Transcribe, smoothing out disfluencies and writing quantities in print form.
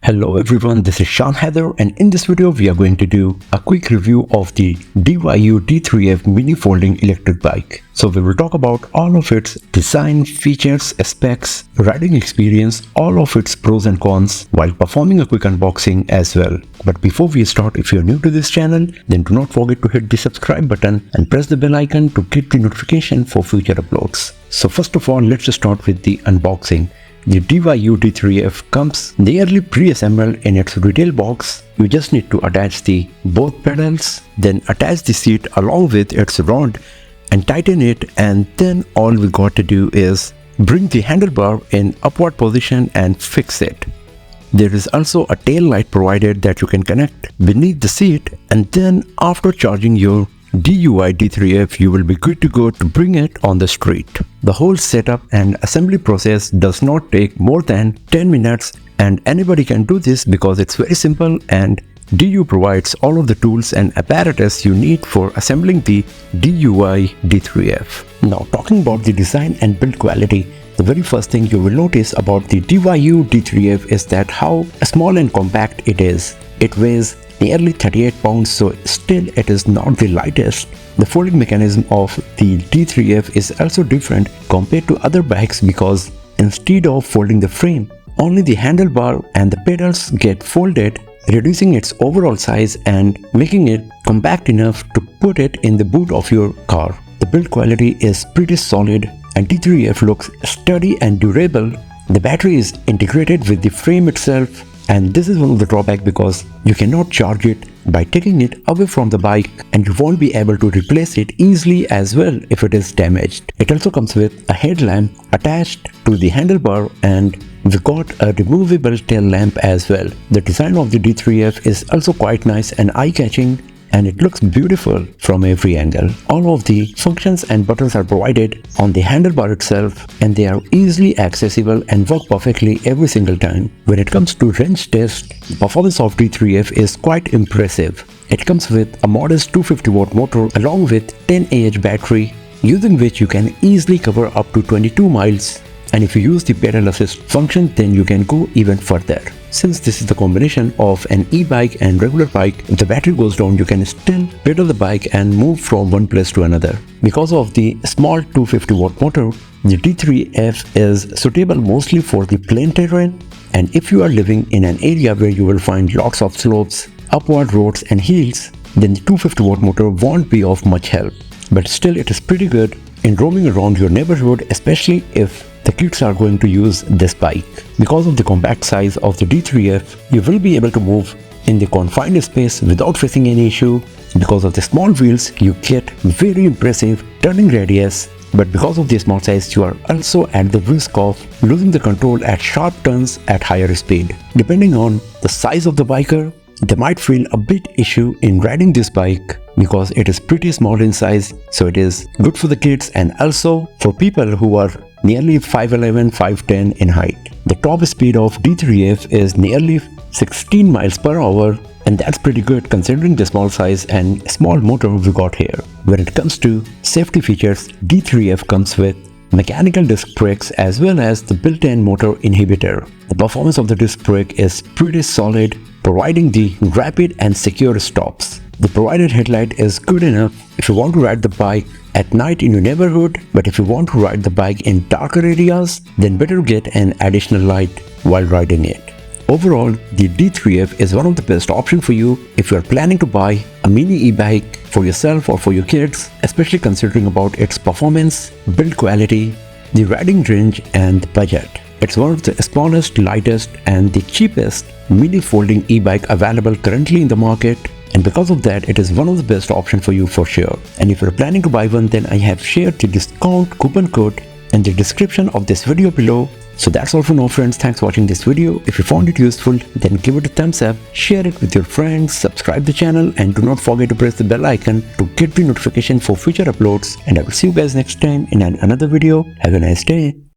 Hello everyone, this is Sean Heather, and in this video we are going to do a quick review of the DYU D3F mini folding electric bike. So we will talk about all of its design, features, specs, riding experience, all of its pros and cons while performing a quick unboxing as well. But before we start, if you are new to this channel, then do not forget to hit the subscribe button and press the bell icon to get the notification for future uploads. So first of all, let's start with the unboxing. The DYU D3F comes nearly pre-assembled in its retail box. You just need to attach the both pedals, then attach the seat along with its rod and tighten it, and then all we got to do is bring the handlebar in upward position and fix it. There is also a tail light provided that you can connect beneath the seat, and then after charging your DYU D3F, you will be good to go to bring it on the street. The whole setup and assembly process does not take more than 10 minutes, and anybody can do this because it's very simple, and DYU provides all of the tools and apparatus you need for assembling the DYU D3F. Now, talking about the design and build quality, the very first thing you will notice about the DYU D3F is that how small and compact it is. It weighs nearly 38 pounds, so still it is not the lightest. The folding mechanism of the D3F is also different compared to other bikes because instead of folding the frame, only the handlebar and the pedals get folded, reducing its overall size and making it compact enough to put it in the boot of your car. The build quality is pretty solid and D3F looks sturdy and durable. The battery is integrated with the frame itself, and this is one of the drawbacks because you cannot charge it by taking it away from the bike, and you won't be able to replace it easily as well if it is damaged. It also comes with a headlamp attached to the handlebar, and we got a removable tail lamp as well. The design of the D3F is also quite nice and eye-catching, and it looks beautiful from every angle. All of the functions and buttons are provided on the handlebar itself, and they are easily accessible and work perfectly every single time. When it comes to range test, the performance of D3F is quite impressive. It comes with a modest 250 watt motor along with 10 Ah battery, using which you can easily cover up to 22 miles. And if you use the pedal assist function, then you can go even further. Since this is the combination of an e-bike and regular bike, if the battery goes down, you can still pedal the bike and move from one place to another. Because of the small 250 watt motor, the D3F is suitable mostly for the plain terrain, and if you are living in an area where you will find lots of slopes, upward roads and hills, then the 250 watt motor won't be of much help. But still, it is pretty good in roaming around your neighborhood, especially if the kids are going to use this bike. Because of the compact size of the D3F, you will be able to move in the confined space without facing any issue. Because of the small wheels, you get very impressive turning radius, but because of the small size, you are also at the risk of losing the control at sharp turns at higher speed. Depending on the size of the biker, they might feel a bit issue in riding this bike because it is pretty small in size, so it is good for the kids and also for people who are nearly 5'11", 5'10" in height. The top speed of D3F is nearly 16 miles per hour, and that's pretty good considering the small size and small motor we got here. When it comes to safety features, D3F comes with mechanical disc brakes as well as the built-in motor inhibitor. The performance of the disc brake is pretty solid, providing the rapid and secure stops. The provided headlight is good enough if you want to ride the bike at night in your neighborhood, but if you want to ride the bike in darker areas, then better get an additional light while riding it. Overall, the D3F is one of the best options for you if you are planning to buy a mini e-bike for yourself or for your kids, especially considering about its performance, build quality, the riding range and the budget. It's one of the smallest, lightest and the cheapest mini folding e-bike available currently in the market, and because of that, it is one of the best options for you for sure. And if you're planning to buy one, then I have shared the discount coupon code in the description of this video below. So that's all for now, friends. Thanks for watching this video. If you found it useful, then give it a thumbs up, share it with your friends, subscribe the channel, and do not forget to press the bell icon to get the notification for future uploads. And I will see you guys next time in another video. Have a nice day.